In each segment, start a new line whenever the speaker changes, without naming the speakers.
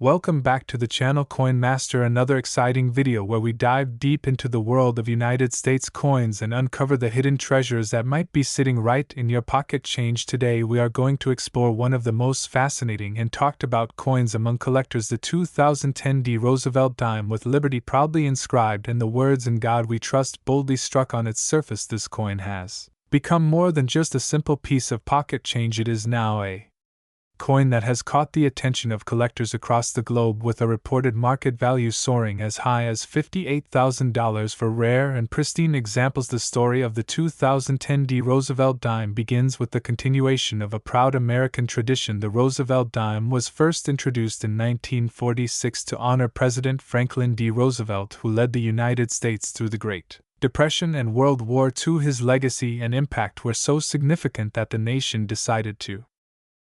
Welcome back to the channel Coin Master, another exciting video where we dive deep into the world of United States coins and uncover the hidden treasures that might be sitting right in your pocket change. Today we are going to explore one of the most fascinating and talked about coins among collectors, the 2010 D Roosevelt dime with Liberty proudly inscribed and the words "In God We Trust" boldly struck on its surface. This coin has become more than just a simple piece of pocket change. It is now a coin that has caught the attention of collectors across the globe, with a reported market value soaring as high as $58,000 for rare and pristine examples. The story of the 2010 D Roosevelt dime begins with the continuation of a proud American tradition. The Roosevelt dime was first introduced in 1946 to honor President Franklin D. Roosevelt, who led the United States through the Great Depression and World War II. His legacy and impact were so significant that the nation decided to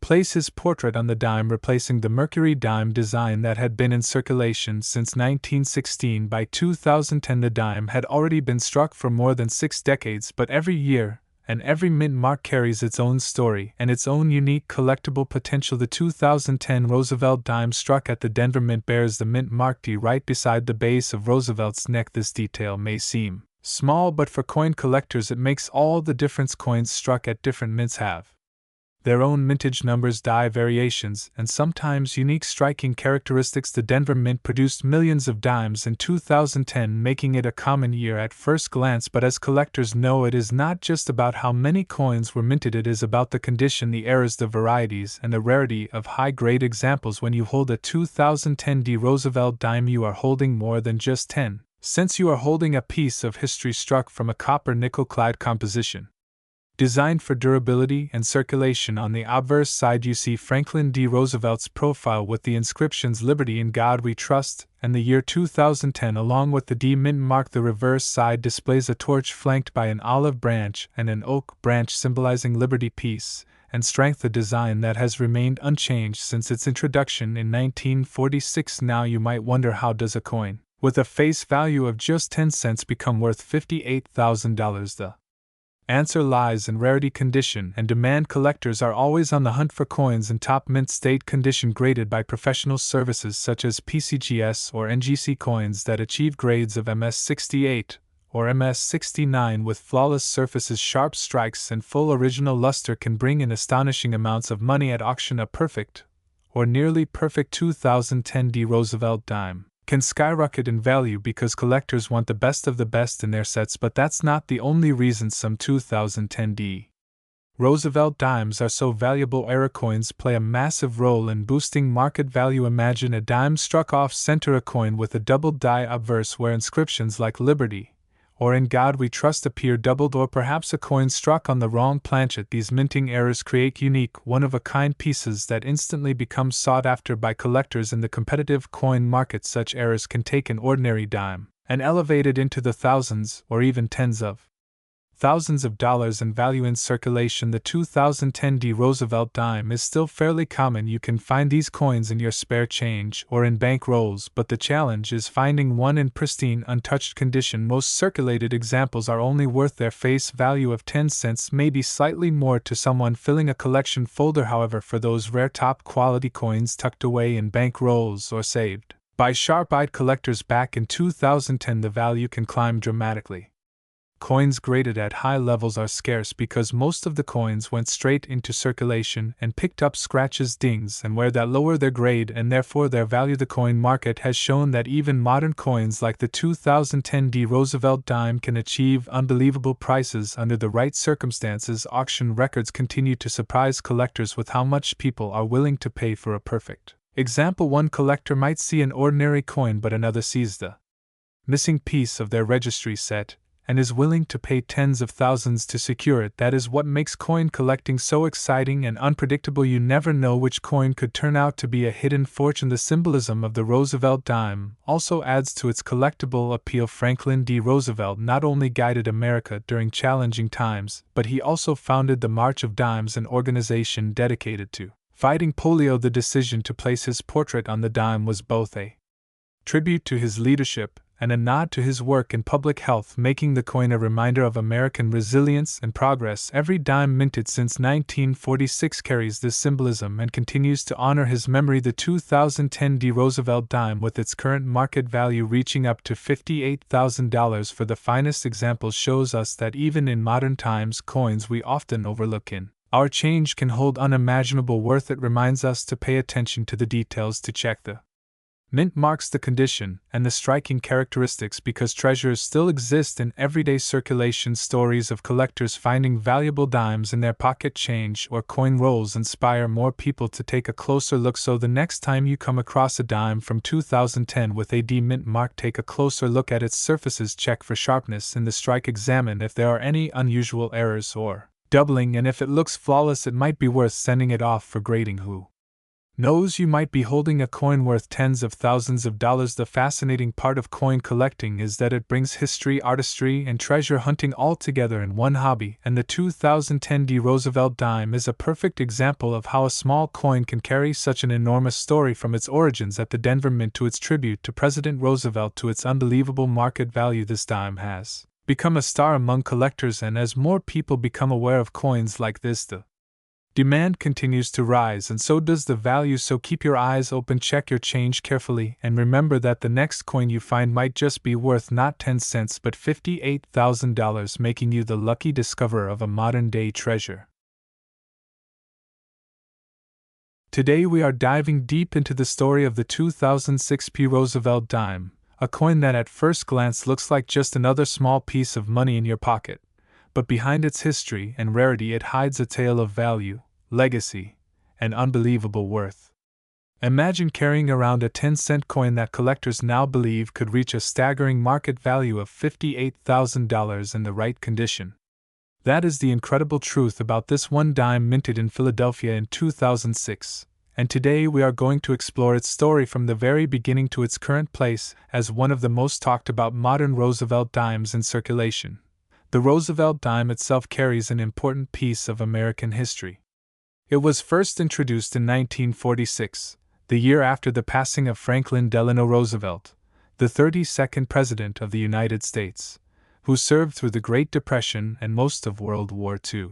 place his portrait on the dime, replacing the Mercury dime design that had been in circulation since 1916. By 2010, the dime had already been struck for more than 6 decades, but every year and every mint mark carries its own story and its own unique collectible potential. The 2010 Roosevelt dime struck at the Denver Mint bears the mint mark D right beside the base of Roosevelt's neck. This detail may seem small, but for coin collectors it makes all the difference. Coins struck at different mints have their own mintage numbers, die variations, and sometimes unique striking characteristics. The Denver Mint produced millions of dimes in 2010, making it a common year at first glance, but as collectors know, it is not just about how many coins were minted, it is about the condition, the eras, the varieties, and the rarity of high-grade examples. When you hold a 2010 D Roosevelt dime, you are holding more than just 10 cents. You are holding a piece of history struck from a copper-nickel-clad composition designed for durability and circulation. On the obverse side you see Franklin D. Roosevelt's profile with the inscriptions "Liberty, in God We Trust," and the year 2010 along with the D mint mark. The reverse side displays a torch flanked by an olive branch and an oak branch symbolizing liberty, peace, and strength, a design that has remained unchanged since its introduction in 1946. Now you might wonder, how does a coin with a face value of just 10 cents become worth $58,000? The answer lies in rarity, condition, and demand. Collectors are always on the hunt for coins in top mint state condition, graded by professional services such as PCGS or NGC. Coins that achieve grades of MS68 or MS69 with flawless surfaces, sharp strikes, and full original luster can bring in astonishing amounts of money at auction. A perfect or nearly perfect 2010 D Roosevelt dime can skyrocket in value because collectors want the best of the best in their sets, but that's not the only reason some 2010 D Roosevelt dimes are so valuable. Era coins play a massive role in boosting market value. Imagine a dime struck off center, a coin with a doubled die obverse where inscriptions like "Liberty" or "In God We Trust" appear doubled, or perhaps a coin struck on the wrong planchet. These minting errors create unique, one-of-a-kind pieces that instantly become sought after by collectors in the competitive coin market. Such errors can take an ordinary dime and elevate it into the thousands or even tens of thousands of dollars in value. In circulation, the 2010 D Roosevelt dime is still fairly common. You can find these coins in your spare change or in bank rolls, but the challenge is finding one in pristine, untouched condition. Most circulated examples are only worth their face value of 10 cents, maybe slightly more to someone filling a collection folder. However, for those rare top quality coins tucked away in bank rolls or saved by sharp-eyed collectors back in 2010, the value can climb dramatically. Coins graded at high levels are scarce because most of the coins went straight into circulation and picked up scratches, dings, and wear that lower their grade and therefore their value. The coin market has shown that even modern coins like the 2010 D Roosevelt dime can achieve unbelievable prices under the right circumstances. Auction records continue to surprise collectors with how much people are willing to pay for a perfect example. One collector might see an ordinary coin, but another sees the missing piece of their registry set and is willing to pay tens of thousands to secure it. That is what makes coin collecting so exciting and unpredictable. You never know which coin could turn out to be a hidden fortune. The symbolism of the Roosevelt dime also adds to its collectible appeal. Franklin D. Roosevelt not only guided America during challenging times, but he also founded the March of Dimes, an organization dedicated to fighting polio. The decision to place his portrait on the dime was both a tribute to his leadership and a nod to his work in public health, making the coin a reminder of American resilience and progress. Every dime minted since 1946 carries this symbolism and continues to honor his memory. The 2010 D. Roosevelt dime, with its current market value reaching up to $58,000 for the finest examples, shows us that even in modern times, coins we often overlook in our change can hold unimaginable worth. It reminds us to pay attention to the details, to check the mint marks, the condition, and the striking characteristics, because treasures still exist in everyday circulation. Stories of collectors finding valuable dimes in their pocket change or coin rolls inspire more people to take a closer look. So the next time you come across a dime from 2010 with a D mint mark, take a closer look at its surfaces, check for sharpness in the strike, examine if there are any unusual errors or doubling, and if it looks flawless, it might be worth sending it off for grading. Who knows, you might be holding a coin worth tens of thousands of dollars. The fascinating part of coin collecting is that it brings history, artistry, and treasure hunting all together in one hobby, and the 2010 D. Roosevelt dime is a perfect example of how a small coin can carry such an enormous story, from its origins at the Denver Mint to its tribute to President Roosevelt to its unbelievable market value. This dime has become a star among collectors, and as more people become aware of coins like this, the demand continues to rise, and so does the value. So keep your eyes open, check your change carefully, and remember that the next coin you find might just be worth not 10 cents but $58,000, making you the lucky discoverer of a modern-day treasure. Today we are diving deep into the story of the 2006 P. Roosevelt dime, a coin that at first glance looks like just another small piece of money in your pocket, but behind its history and rarity it hides a tale of value, legacy, and unbelievable worth. Imagine carrying around a 10-cent coin that collectors now believe could reach a staggering market value of $58,000 in the right condition. That is the incredible truth about this one dime minted in Philadelphia in 2006. And today we are going to explore its story from the very beginning to its current place as one of the most talked about modern Roosevelt dimes in circulation. The Roosevelt dime itself carries an important piece of American history. It was first introduced in 1946, the year after the passing of Franklin Delano Roosevelt, the 32nd President of the United States, who served through the Great Depression and most of World War II.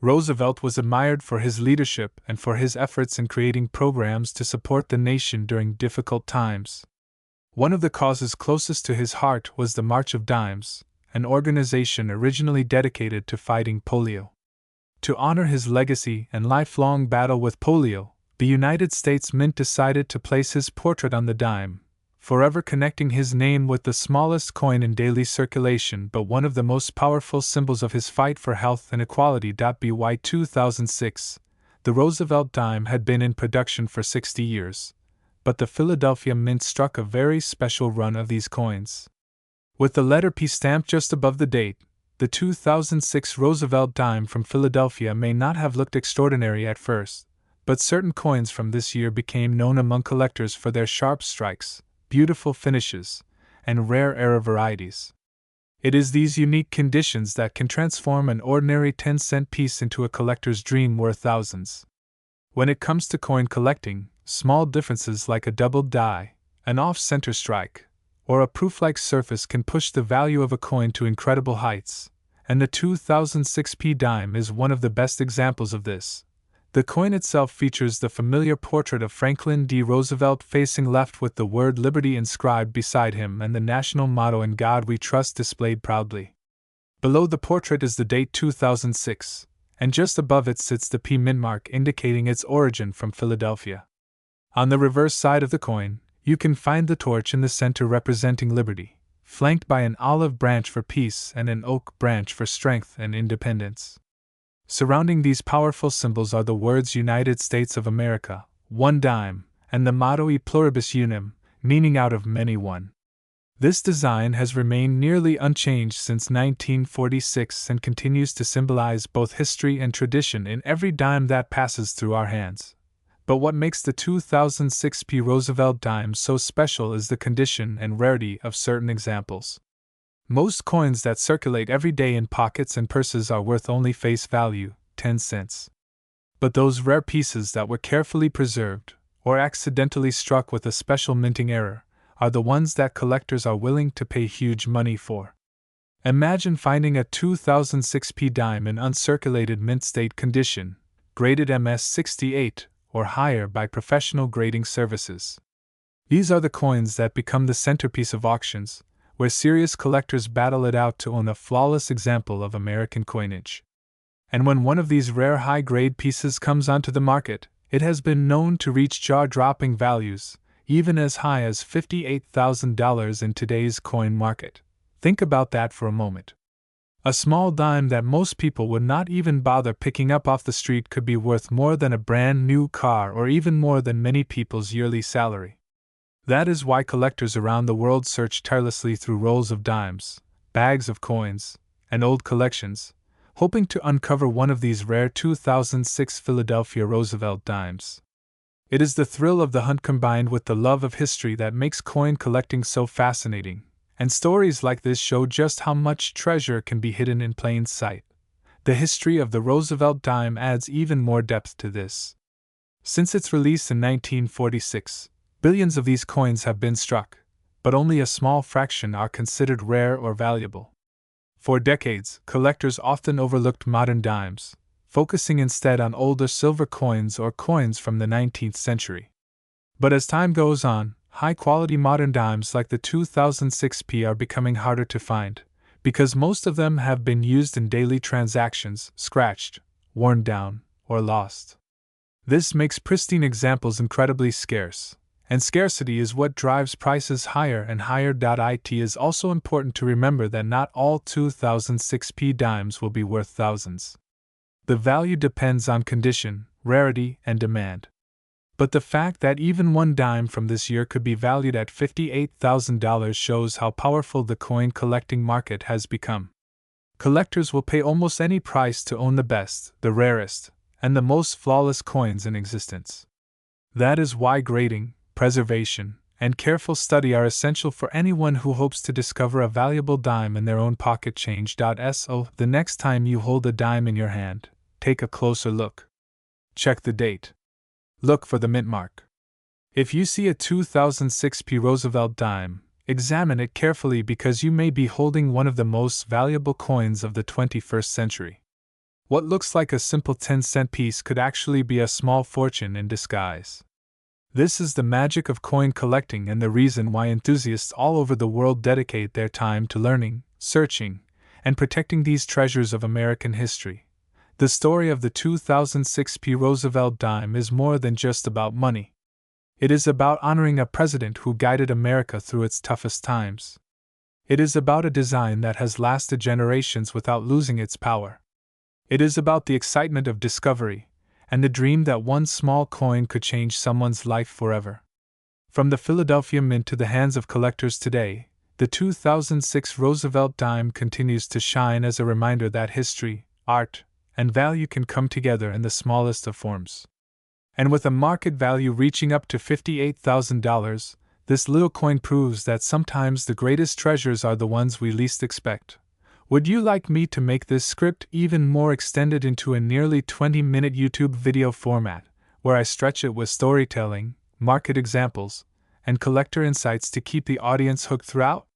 Roosevelt was admired for his leadership and for his efforts in creating programs to support the nation during difficult times. One of the causes closest to his heart was the March of Dimes, an organization originally dedicated to fighting polio. To honor his legacy and lifelong battle with polio, the United States Mint decided to place his portrait on the dime, forever connecting his name with the smallest coin in daily circulation but one of the most powerful symbols of his fight for health and equality. By 2006, the Roosevelt dime had been in production for 60 years, but the Philadelphia Mint struck a very special run of these coins. With the letter P stamped just above the date, the 2006 Roosevelt dime from Philadelphia may not have looked extraordinary at first, but certain coins from this year became known among collectors for their sharp strikes, beautiful finishes, and rare era varieties. It is these unique conditions that can transform an ordinary 10-cent piece into a collector's dream worth thousands. When it comes to coin collecting, small differences like a doubled die, an off-center strike, or a proof-like surface can push the value of a coin to incredible heights, and the 2006 P dime is one of the best examples of this. The coin itself features the familiar portrait of Franklin D. Roosevelt facing left with the word Liberty inscribed beside him and the national motto "In God We Trust" displayed proudly. Below the portrait is the date 2006, and just above it sits the P mint mark indicating its origin from Philadelphia. On the reverse side of the coin, you can find the torch in the center representing liberty, flanked by an olive branch for peace and an oak branch for strength and independence. Surrounding these powerful symbols are the words United States of America, one dime, and the motto E pluribus unum, meaning out of many one. This design has remained nearly unchanged since 1946 and continues to symbolize both history and tradition in every dime that passes through our hands. But what makes the 2006 P. Roosevelt dime so special is the condition and rarity of certain examples. Most coins that circulate every day in pockets and purses are worth only face value, 10 cents. But those rare pieces that were carefully preserved, or accidentally struck with a special minting error, are the ones that collectors are willing to pay huge money for. Imagine finding a 2006p dime in uncirculated mint state condition, graded MS-68 or higher by professional grading services. These are the coins that become the centerpiece of auctions, where serious collectors battle it out to own a flawless example of American coinage. And when one of these rare high-grade pieces comes onto the market, it has been known to reach jaw-dropping values, even as high as $58,000 in today's coin market. Think about that for a moment. A small dime that most people would not even bother picking up off the street could be worth more than a brand new car or even more than many people's yearly salary. That is why collectors around the world search tirelessly through rolls of dimes, bags of coins, and old collections, hoping to uncover one of these rare 2006 Philadelphia Roosevelt dimes. It is the thrill of the hunt combined with the love of history that makes coin collecting so fascinating, and stories like this show just how much treasure can be hidden in plain sight. The history of the Roosevelt dime adds even more depth to this. Since its release in 1946, billions of these coins have been struck, but only a small fraction are considered rare or valuable. For decades, collectors often overlooked modern dimes, focusing instead on older silver coins or coins from the 19th century. But as time goes on, high-quality modern dimes like the 2006p are becoming harder to find, because most of them have been used in daily transactions, scratched, worn down, or lost. This makes pristine examples incredibly scarce, and scarcity is what drives prices higher and higher. It is also important to remember that not all 2006p dimes will be worth thousands. The value depends on condition, rarity, and demand. But the fact that even one dime from this year could be valued at $58,000 shows how powerful the coin collecting market has become. Collectors will pay almost any price to own the best, the rarest, and the most flawless coins in existence. That is why grading, preservation, and careful study are essential for anyone who hopes to discover a valuable dime in their own pocket change. So, the next time you hold a dime in your hand, take a closer look. Check the date. Look for the mint mark. If you see a 2006p Roosevelt dime, examine it carefully because you may be holding one of the most valuable coins of the 21st century. What looks like a simple 10-cent piece could actually be a small fortune in disguise. This is the magic of coin collecting and the reason why enthusiasts all over the world dedicate their time to learning, searching, and protecting these treasures of American history. The story of the 2006p Roosevelt dime is more than just about money. It is about honoring a president who guided America through its toughest times. It is about a design that has lasted generations without losing its power. It is about the excitement of discovery, and the dream that one small coin could change someone's life forever. From the Philadelphia Mint to the hands of collectors today, the 2006 Roosevelt dime continues to shine as a reminder that history, art, and value can come together in the smallest of forms. And with a market value reaching up to $58,000, this little coin proves that sometimes the greatest treasures are the ones we least expect. Would you like me to make this script even more extended into a nearly 20-minute YouTube video format, where I stretch it with storytelling, market examples, and collector insights to keep the audience hooked throughout?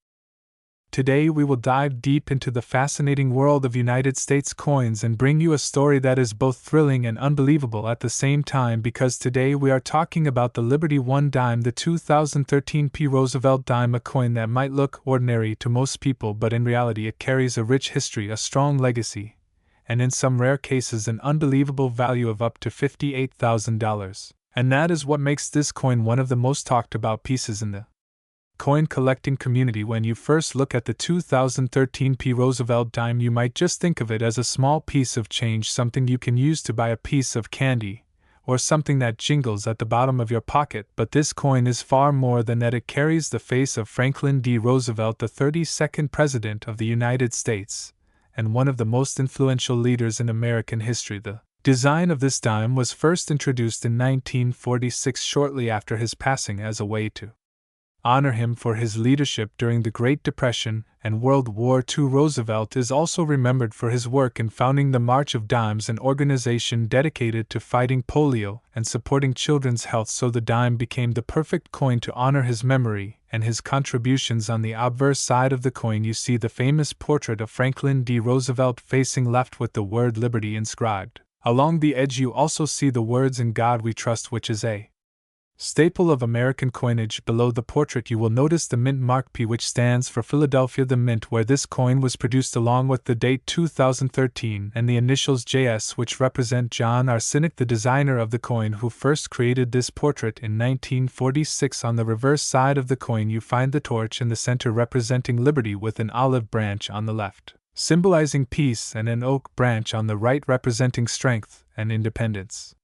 Today we will dive deep into the fascinating world of United States coins and bring you a story that is both thrilling and unbelievable at the same time, because today we are talking about the Liberty One dime, the 2013p Roosevelt dime, a coin that might look ordinary to most people, but in reality it carries a rich history, a strong legacy, and in some rare cases an unbelievable value of up to $58,000. And that is what makes this coin one of the most talked about pieces in the coin collecting community. When you first look at the 2013p Roosevelt dime, you might just think of it as a small piece of change, something you can use to buy a piece of candy, or something that jingles at the bottom of your pocket. But this coin is far more than that. It carries the face of Franklin D. Roosevelt, the 32nd President of the United States, and one of the most influential leaders in American history. The design of this dime was first introduced in 1946, shortly after his passing, as a way to honor him for his leadership during the Great Depression and World War II. Roosevelt is also remembered for his work in founding the March of Dimes, an organization dedicated to fighting polio and supporting children's health, so the dime became the perfect coin to honor his memory and his contributions. On the obverse side of the coin you see the famous portrait of Franklin D. Roosevelt facing left with the word liberty inscribed. Along the edge you also see the words "In God We Trust," which is a staple of American coinage. Below the portrait you will notice the mint mark P, which stands for Philadelphia, the mint where this coin was produced, along with the date 2013 and the initials JS, which represent John Arsenic, the designer of the coin, who first created this portrait in 1946. On the reverse side of the coin you find the torch in the center representing liberty, with an olive branch on the left symbolizing peace and an oak branch on the right representing strength and independence.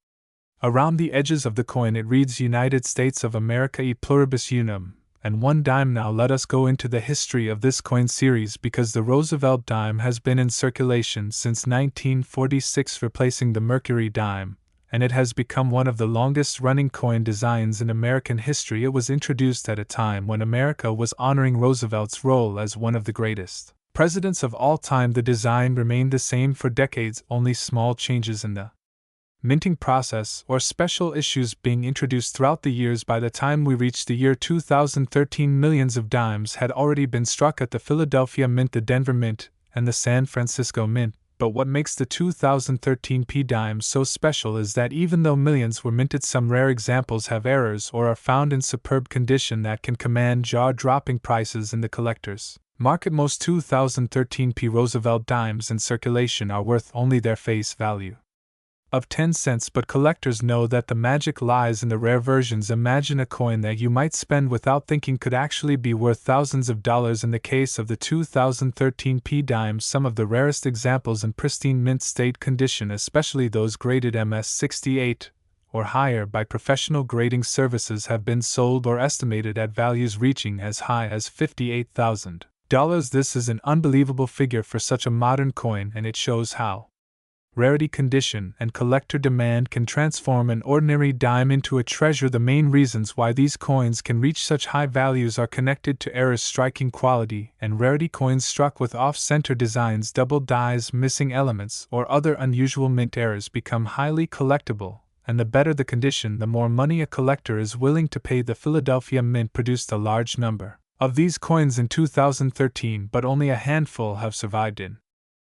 Around the edges of the coin it reads United States of America e pluribus unum, and 1 dime. Now let us go into the history of this coin series, because the Roosevelt dime has been in circulation since 1946, replacing the Mercury dime, and it has become one of the longest running coin designs in American history. It was introduced at a time when America was honoring Roosevelt's role as one of the greatest presidents of all time. The design remained the same for decades, only small changes in the minting process or special issues being introduced throughout the years. By the time we reached the year 2013, millions of dimes had already been struck at the Philadelphia Mint, the Denver Mint, and the San Francisco Mint. But what makes the 2013 P dime so special is that even though millions were minted, some rare examples have errors or are found in superb condition that can command jaw-dropping prices in the collector's market. Most 2013 P Roosevelt dimes in circulation are worth only their face value of 10 cents, but collectors know that the magic lies in the rare versions. Imagine a coin that you might spend without thinking could actually be worth thousands of dollars. In the case of the 2013 P dime, some of the rarest examples in pristine mint state condition, especially those graded MS68 or higher by professional grading services, have been sold or estimated at values reaching as high as $58,000. This is an unbelievable figure for such a modern coin, and it shows how rarity, condition, and collector demand can transform an ordinary dime into a treasure. The main reasons why these coins can reach such high values are connected to errors, striking quality, and rarity. Coins struck with off-center designs, double dies, missing elements, or other unusual mint errors become highly collectible, and the better the condition, the more money a collector is willing to pay. The Philadelphia Mint produced a large number of these coins in 2013, but only a handful have survived in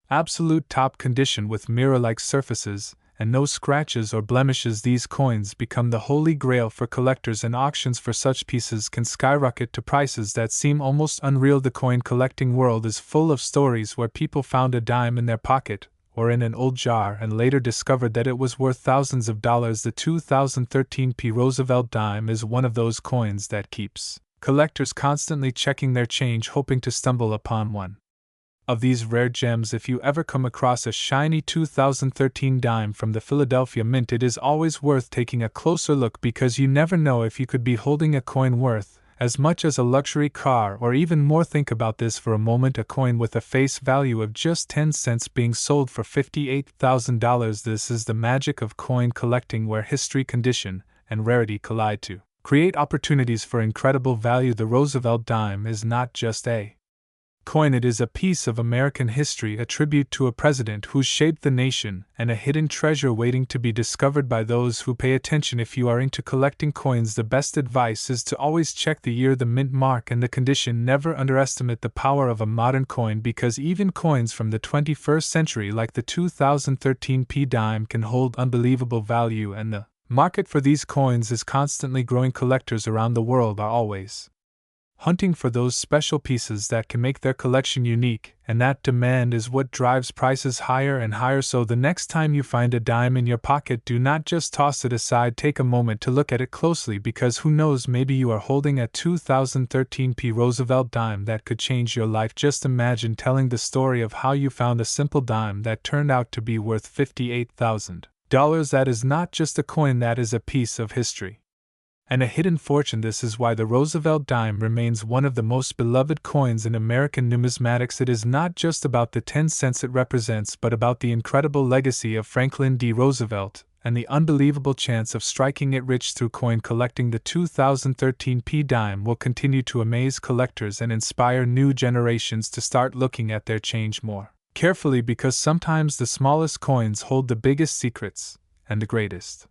absolute top condition with mirror-like surfaces and no scratches or blemishes. These coins become the holy grail for collectors, and auctions for such pieces can skyrocket to prices that seem almost unreal. The coin collecting world is full of stories where people found a dime in their pocket or in an old jar and later discovered that it was worth thousands of dollars. The 2013 P Roosevelt dime is one of those coins that keeps collectors constantly checking their change, hoping to stumble upon one of these rare gems. If you ever come across a shiny 2013 dime from the Philadelphia Mint, it is always worth taking a closer look, because you never know if you could be holding a coin worth as much as a luxury car or even more. Think about this for a moment: a coin with a face value of just 10 cents being sold for $58,000. This is the magic of coin collecting, where history, condition, and rarity collide to create opportunities for incredible value. The Roosevelt dime is not just a coin, it is a piece of American history, a tribute to a president who shaped the nation, and a hidden treasure waiting to be discovered by those who pay attention. If you are into collecting coins, the best advice is to always check the year, the mint mark, and the condition. Never underestimate the power of a modern coin, because even coins from the 21st century like the 2013 P dime can hold unbelievable value, and the market for these coins is constantly growing. Collectors around the world are always hunting for those special pieces that can make their collection unique, and that demand is what drives prices higher and higher. So the next time you find a dime in your pocket, do not just toss it aside. Take a moment to look at it closely, because who knows, maybe you are holding a 2013 P Roosevelt dime that could change your life. Just imagine telling the story of how you found a simple dime that turned out to be worth $58,000. That is not just a coin, that is a piece of history and a hidden fortune. This is why the Roosevelt dime remains one of the most beloved coins in American numismatics. It is not just about the 10 cents it represents, but about the incredible legacy of Franklin D. Roosevelt and the unbelievable chance of striking it rich through coin collecting. The 2013 P dime will continue to amaze collectors and inspire new generations to start looking at their change more carefully, because sometimes the smallest coins hold the biggest secrets and the greatest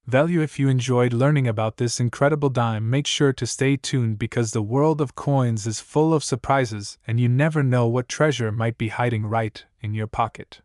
Value. If you enjoyed learning about this incredible dime, make sure to stay tuned because the world of coins is full of surprises and you never know what treasure might be hiding right in your pocket.